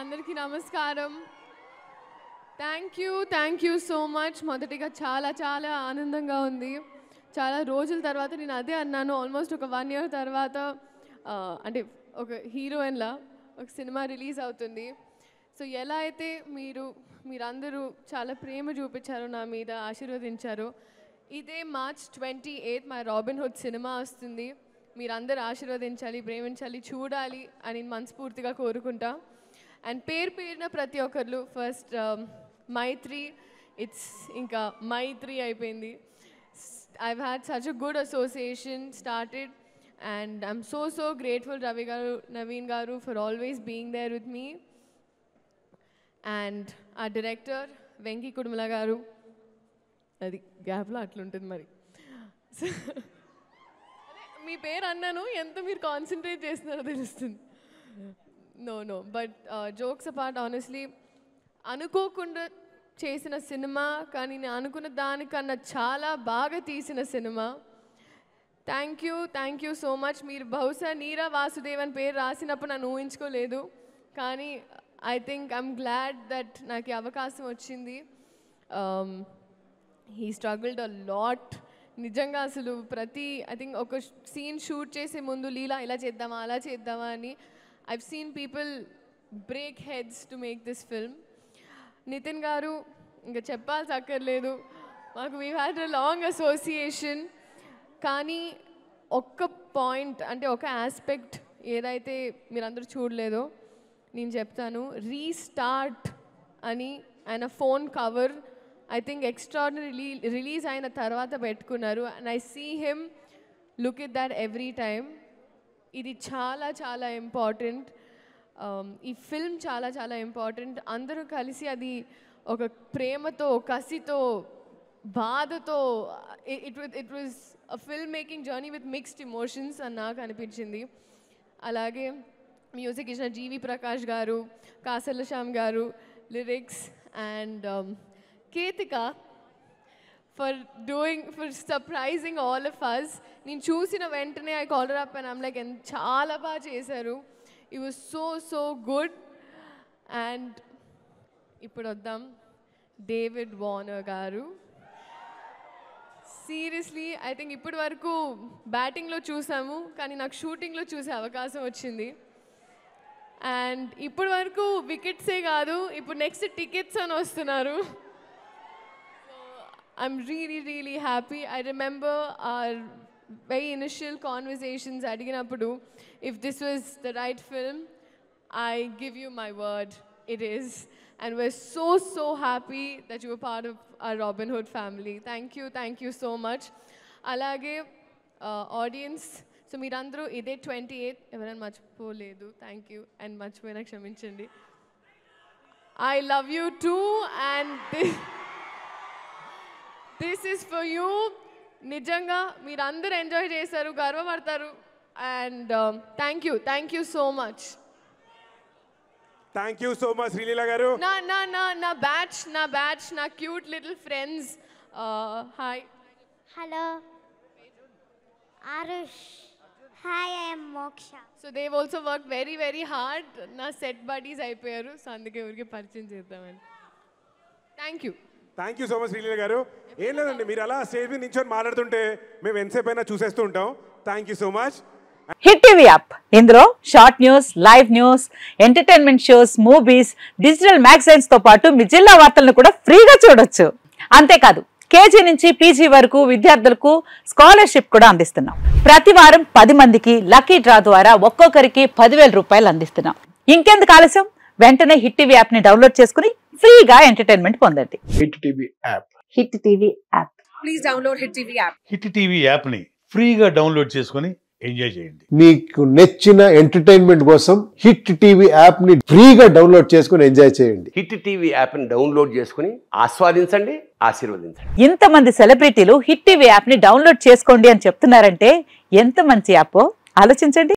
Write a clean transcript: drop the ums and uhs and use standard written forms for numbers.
అందరికీ నమస్కారం. Thank you so much. మొదటిగా చాలా చాలా ఆనందంగా ఉంది. చాలా రోజుల తర్వాత నేను అదే అన్నాను, ఆల్మోస్ట్ ఒక 1 year తర్వాత అంటే ఒక హీరోయిన్లా ఒక సినిమా రిలీజ్ అవుతుంది. సో ఎలా అయితే మీరందరూ చాలా ప్రేమ చూపించారో, నా మీద ఆశీర్వదించారో, ఇదే March 28 మా రాబిన్ హుడ్ సినిమా వస్తుంది. మీరందరూ ఆశీర్వదించాలి, ప్రేమించాలి, చూడాలి అని మనస్ఫూర్తిగా కోరుకుంటా. అండ్ పేరున ప్రతి ఒక్కరు ఫస్ట్ మైత్రి, ఇట్స్ ఇంకా మైత్రి అయిపోయింది. I've had such a good association started and I'm so grateful Ravi garu, Naveen garu for always being there with me. And our director Venki Kudumala garu, adi gap lo atluntadi mari. మీ పేరు అన్నాను, ఎంత మీరు concentrate చేస్తున్నారో తెలుస్తుంది. No, but jokes apart, honestly, అనుకోకుండా చేసిన cinema, కానీ నేను అనుకున్న దానికన్నా చాలా బాగా తీసిన cinema. Thank you so much. మీరు బహుశా నీరా వాసుదేవన్ పేరు రాసినప్పుడు నన్ను ఊహించుకోలేదు, కానీ I think I'm glad that నాకు అవకాశం వచ్చింది. He struggled a lot. నిజంగా అసలు ఐ థింక్ ఒక సీన్ షూట్ చేసే ముందు లీలా ఇలా చేద్దామా అలా చేద్దామా అని I've seen people break heads to make this film. Nitin గారు ఇంకా చెప్పాల్సి అక్కర్లేదు, మాకు we had a long association. కానీ ఒక్క పాయింట్, అంటే ఒక ఆస్పెక్ట్ ఏదైతే మీరందరూ చూడలేదో నేను చెప్తాను. రీస్టార్ట్ అని ఆయన phone cover I think extraordinary release అయిన తర్వాత పెట్టుకున్నారు. And I see him look it that every time. ఇది చాలా చాలా ఇంపార్టెంట్. ఈ ఫిల్మ్ చాలా చాలా ఇంపార్టెంట్. అందరూ కలిసి అది ఒక ప్రేమతో, కసితో, బాధతో, it was a film making journey with mixed emotions అని నాకు అనిపించింది. అలాగే మ్యూజిక్ ఇచ్చిన జీవి ప్రకాష్ గారు, కాసర్ల శ్యామ్ గారు, lyrics, and Ketika for surprising all of us. నేను చూసిన వెంటనే I called her up and I'm like, చాలా బాగా చేశారు. It was so good. And ఇప్పుడు వద్దాం డేవిడ్ వార్నర్ గారు. సీరియస్లీ ఐ థింక్ ఇప్పటి వరకు బ్యాటింగ్లో చూసాము, కానీ నాకు షూటింగ్లో చూసే అవకాశం వచ్చింది. అండ్ ఇప్పటి వరకు వికెట్సే కాదు, ఇప్పుడు నెక్స్ట్ టికెట్స్ అని వస్తున్నారు. I'm really happy. I remember our very initial conversations adiginappudu, if this was the right film, I give you my word, it is. And we're so happy that you were part of our Robin Hood family. Thank you so much. Alage audience, so meerandru ide 28 evarana marchipoledu, thank you, and marchipoyina kshaminchandi. I love you too, and this is for you. నిజంగా మీరందరూ enjoy చేశారు, గర్వపడతారు. And thank you so much. Thank you so much Sreeleela గారు. నా batch నా cute little friends. Hi. Hello Aarush. Hi, I am Moksha. So Dev also work very hard. నా set buddies అయిపోయారు, సో అందుకే ఊరికి పరిచయం చేద్దామని. Thank you so much Sreeleela గారు. ఏం లేదండి, మీరు అలా స్టేజ్ మీద నించొని మాట్లాడుతుంటే మేము ఎంతసేపు అయినా చూసేస్తూ ఉంటాం. Thank you so much. Hit TV app, ఇందులో short news, live news, entertainment shows, movies, digital magazines తో పాటు మీ జిల్లా వార్తలను కూడా ఫ్రీగా చూడొచ్చు. అంతేకాదు, కేజీ నుంచి పీజీ వరకు విద్యార్థులకు స్కాలర్షిప్ కూడా అందిస్తున్నాం. ప్రతి వారం 10 మందికి లక్కీ డ్రా ద్వారా ఒక్కొక్కరికి 10,000 రూపాయలు అందిస్తున్నాం. ఇంకెందుకు ఆలస్యం, వెంటనే హిట్ టీవీ యాప్ ని డౌన్లోడ్ చేసుకుని ఫ్రీగా ఎంటర్టైన్మెంట్ పొందండి. Hit TV app. Hit TV app. Please download hit TV app. Hit TV app ని ఫ్రీగా డౌన్లోడ్ చేసుకుని ఎంజాయ్ చేయండి. మీకు నచ్చిన ఎంటర్టైన్మెంట్ కోసం హిట్ టీవీ యాప్ ని ఫ్రీగా డౌన్లోడ్ చేసుకుని ఎంజాయ్ చేయండి. హిట్ టీవీ యాప్ ని డౌన్లోడ్ చేసుకుని ఆస్వాదించండి, ఆశీర్వదించండి. ఇంతమంది సెలబ్రిటీలు హిట్ టీవీ యాప్ ని డౌన్లోడ్ చేసుకోండి అని చెప్తున్నారంటే ఎంత మంచి యాప్ ఆలోచించండి.